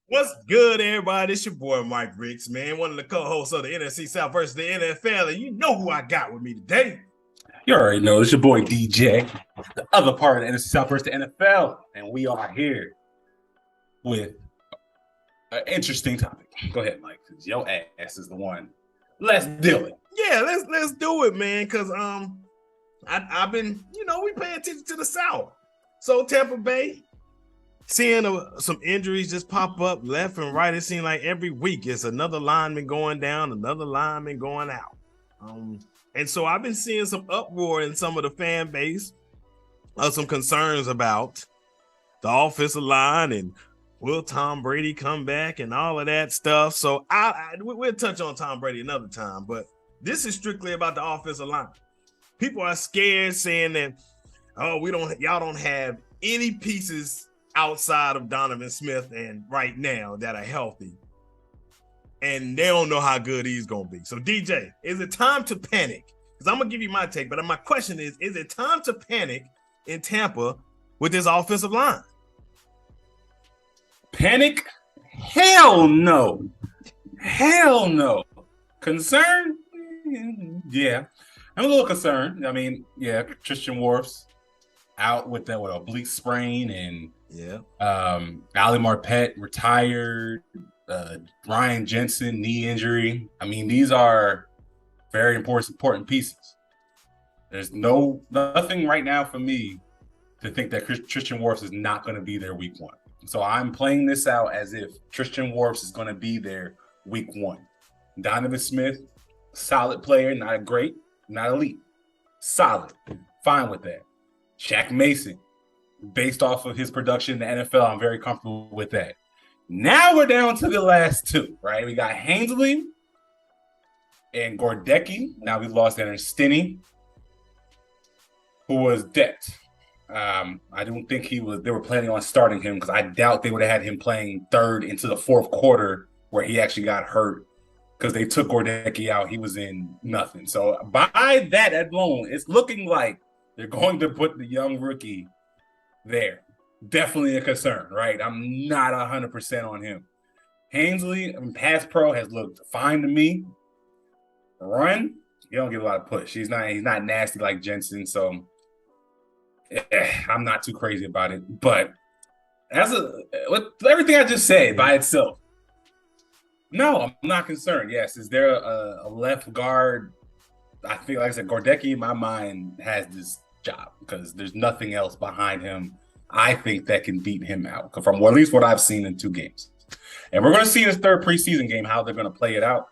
What's good, everybody? It's your boy Mike Ricks, man. One of the co-hosts of the NFC South versus the NFL, and you know who I got with me today. You already know it's your boy DJ, the other part of the NFC South versus the NFL, and we are here with an interesting topic. Go ahead, Mike, because your ass is the one. Let's do it. Yeah, let's do it, man. Cause I've been we pay attention to the South. So Tampa Bay seeing some injuries just pop up left and right. It seems like every week it's another lineman going down, another lineman going out. And so I've been seeing some uproar in some of the fan base, some concerns about the offensive line and will Tom Brady come back and all of that stuff. So we'll touch on Tom Brady another time, but this is strictly about the offensive line. People are scared, saying that, y'all don't have any pieces outside of Donovan Smith and right now that are healthy. And they don't know how good he's going to be. So, DJ, is it time to panic? Because I'm going to give you my take, but my question is it time to panic in Tampa with this offensive line? Panic? Hell no. Hell no. Concerned? Yeah. I'm a little concerned. I mean, yeah, Tristan Wirfs out with that oblique sprain, and Ali Marpet retired. Ryan Jensen knee injury. I mean, these are very important pieces. There's nothing right now for me to think that Tristan Wirfs is not going to be there week one. So I'm playing this out as if Tristan Wirfs is going to be there week one. Donovan Smith, solid player, not great, not elite. Solid. Fine with that. Shaq Mason, based off of his production in the NFL, I'm very comfortable with that. Now we're down to the last two, right? We got Hainsley and Gordecki. Now we lost Aaron Stinney, who was depth. I don't think they were planning on starting him, because I doubt they would have had him playing third into the fourth quarter where he actually got hurt, because they took Gordecki out. He was in nothing. So by that alone, it's looking like they're going to put the young rookie there. Definitely a concern, right? I'm not 100% on him. Hainsley, pass pro has looked fine to me. Run, he don't get a lot of push. He's not nasty like Jensen, so I'm not too crazy about it. But with everything I just said by itself, no, I'm not concerned. Yes, is there a left guard? I think, like I said, Gordecki in my mind has this job, because there's nothing else behind him, I think, that can beat him out, from at least what I've seen in 2 games. And we're going to see in this third preseason game how they're going to play it out.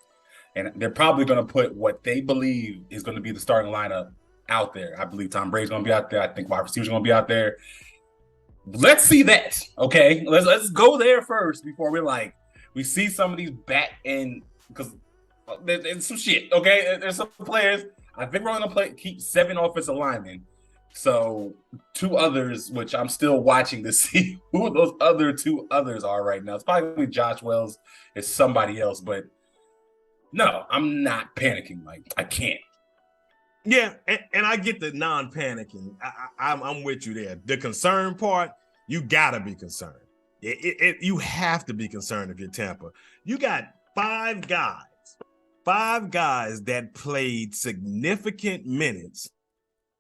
And they're probably going to put what they believe is going to be the starting lineup out there. I believe Tom Brady's going to be out there. I think wide receivers are going to be out there. Let's see that, okay? Let's go there first before we see some of these back end, because there's some shit, okay? There's some players. I think we're going to keep 7 offensive linemen. So 2 others, which I'm still watching to see who those other 2 others are right now. It's probably Josh Wells. It's somebody else, but no, I'm not panicking. I can't. Yeah, and I get the non-panicking. I'm with you there. The concern part, you gotta be concerned. You have to be concerned if you're Tampa. You got 5 guys that played significant minutes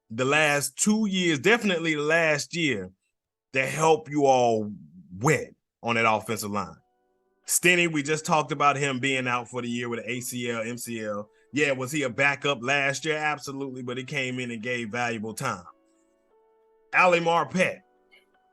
the last 2 years, definitely the last year, to help you all win on that offensive line. Stinney, we just talked about him being out for the year with an ACL, MCL. Yeah, was he a backup last year? Absolutely, but he came in and gave valuable time. Ali Marpet,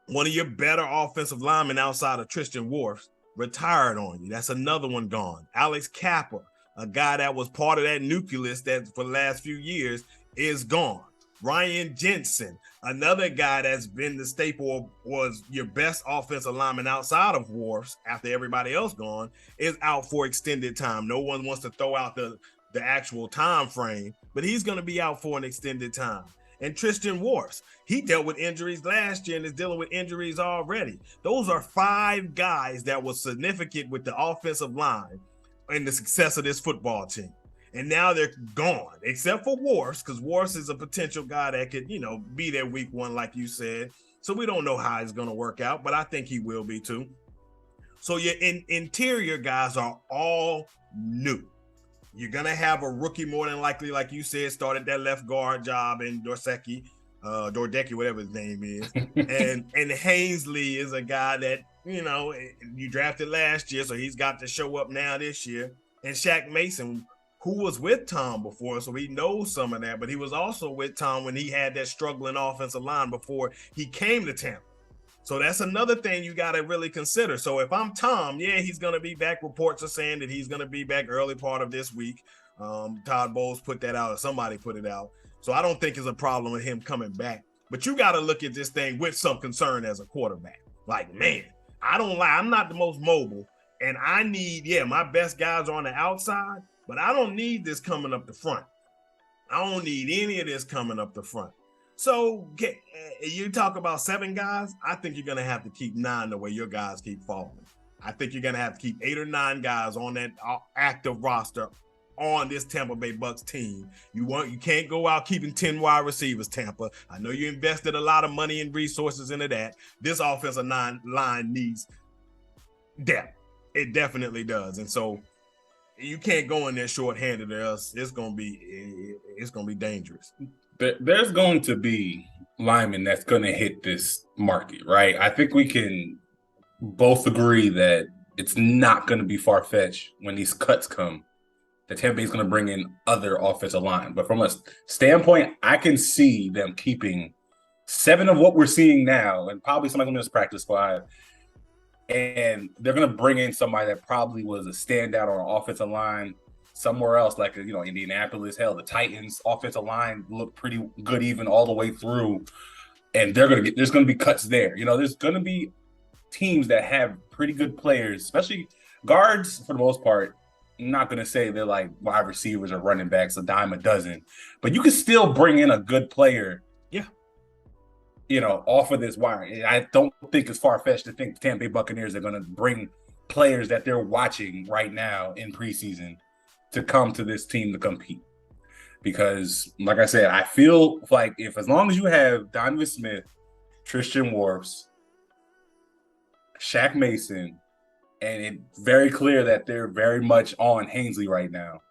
one of your better offensive linemen outside of Tristan Wirfs, retired on you. That's another one gone. Alex Kappa, a guy that was part of that nucleus that for the last few years, is gone. Ryan Jensen, another guy that's been the staple, was your best offensive lineman outside of Wirfs after everybody else gone, is out for extended time. No one wants to throw out the actual time frame, but he's going to be out for an extended time. And Tristan Wirfs, he dealt with injuries last year and is dealing with injuries already. Those are 5 guys that were significant with the offensive line and the success of this football team. And now they're gone, except for Wirfs, because Wirfs is a potential guy that could, be there week one, like you said. So we don't know how it's going to work out, but I think he will be too. So your interior guys are all new. You're gonna have a rookie more than likely, like you said, started that left guard job in Dordecki, whatever his name is, and Hainsley is a guy that you drafted last year, so he's got to show up now this year. And Shaq Mason, who was with Tom before, so he knows some of that, but he was also with Tom when he had that struggling offensive line before he came to Tampa. So that's another thing you got to really consider. So if I'm Tom, yeah, he's going to be back. Reports are saying that he's going to be back early part of this week. Todd Bowles put that out, or somebody put it out. So I don't think it's a problem with him coming back. But you got to look at this thing with some concern as a quarterback. Like, man, I don't lie. I'm not the most mobile. And I need, my best guys are on the outside, but I don't need this coming up the front. I don't need any of this coming up the front. So you talk about 7 guys, I think you're going to have to keep 9 the way your guys keep falling. I think you're going to have to keep 8 or 9 guys on that active roster on this Tampa Bay Bucks team. You can't go out keeping 10 wide receivers, Tampa. I know you invested a lot of money and resources into that. This offensive line needs depth. It definitely does. And so you can't go in there shorthanded, or else it's gonna be dangerous. There's going to be linemen that's going to hit this market, right? I think we can both agree that it's not going to be far-fetched when these cuts come, that Tampa Bay is going to bring in other offensive line. But from a standpoint, I can see them keeping 7 of what we're seeing now, and probably somebody on this practice squad. And they're going to bring in somebody that probably was a standout on an offensive line somewhere else, like Indianapolis. Hell, the Titans' offensive line looked pretty good even all the way through. And there's going to be cuts there. There's going to be teams that have pretty good players, especially guards for the most part. I'm not going to say they're like wide receivers or running backs, a dime a dozen, but you can still bring in a good player. Off of this wire. I don't think it's far-fetched to think the Tampa Bay Buccaneers are going to bring players that they're watching right now in preseason to come to this team to compete. Because, like I said, I feel like as long as you have Donovan Smith, Tristan Wirfs, Shaq Mason, and it's very clear that they're very much on Hainsley right now,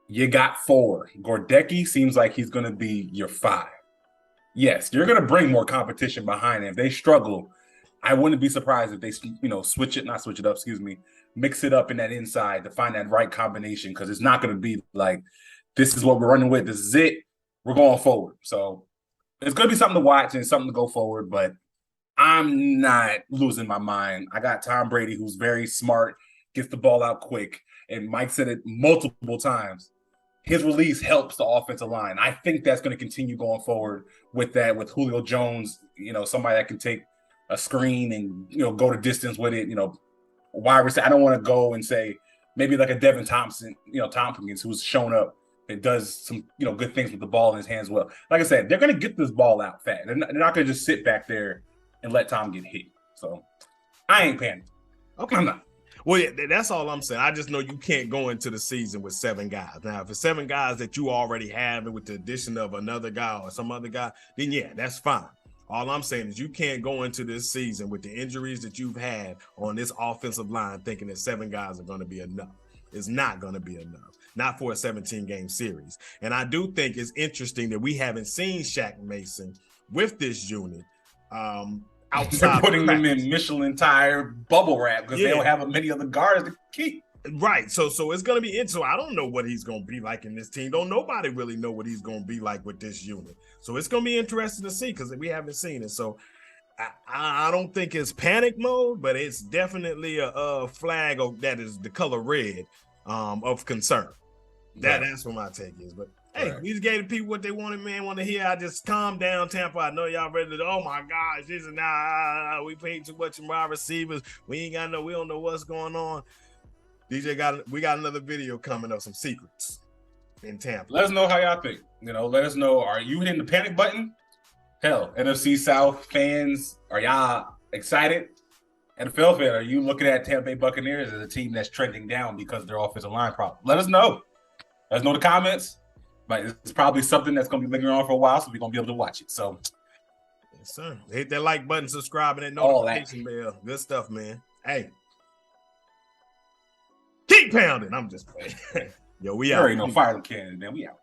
you got 4. Gordecki seems like he's going to be your 5. Yes, you're going to bring more competition behind him. If they struggle, I wouldn't be surprised if they, mix it up in that inside to find that right combination, because it's not going to be like, this is what we're running with. This is it. We're going forward. So it's going to be something to watch and something to go forward, but I'm not losing my mind. I got Tom Brady, who's very smart, gets the ball out quick, and Mike said it multiple times. His release helps the offensive line. I think that's going to continue going forward with Julio Jones, somebody that can take a screen and, go to distance with it, wide receiver. I don't want to go and say maybe like a Devin Tompkins, who's shown up and does some, good things with the ball in his hands. Well, like I said, they're going to get this ball out fast. They're not going to just sit back there and let Tom get hit. So I ain't panicking. Okay. I'm not. Well, yeah, that's all I'm saying. I just know you can't go into the season with 7 guys. Now, if it's 7 guys that you already have, and with the addition of another guy or some other guy, then yeah, that's fine. All I'm saying is you can't go into this season with the injuries that you've had on this offensive line thinking that 7 guys are going to be enough. It's not going to be enough, not for a 17-game series. And I do think it's interesting that we haven't seen Shaq Mason with this unit. Outside, they're putting them in Michelin tire bubble wrap because they don't have many other guards to keep. Right. So it's going to be interesting. So I don't know what he's going to be like in this team. Don't nobody really know what he's going to be like with this unit. So it's going to be interesting to see because we haven't seen it. So I don't think it's panic mode, but it's definitely a flag that is the color red of concern. That's what my take is. But hey, we just gave the people what they wanted, man. Want to hear? I just calm down, Tampa. I know y'all ready to. Oh my gosh, this is we paid too much in wide receivers. We don't know what's going on. DJ we got another video coming of some secrets in Tampa. Let us know how y'all think. Let us know. Are you hitting the panic button? Hell, NFC South fans, are y'all excited? NFL fan, are you looking at Tampa Bay Buccaneers as a team that's trending down because of their offensive line problem? Let us know. Let us know in the comments. But it's probably something that's going to be lingering on for a while, so we're going to be able to watch it. So, yes, sir. Hit that like button, subscribe, and that notification bell. Good stuff, man. Hey, keep pounding. I'm just playing. Yo, we There out. ain't no filing cannon, man. We out.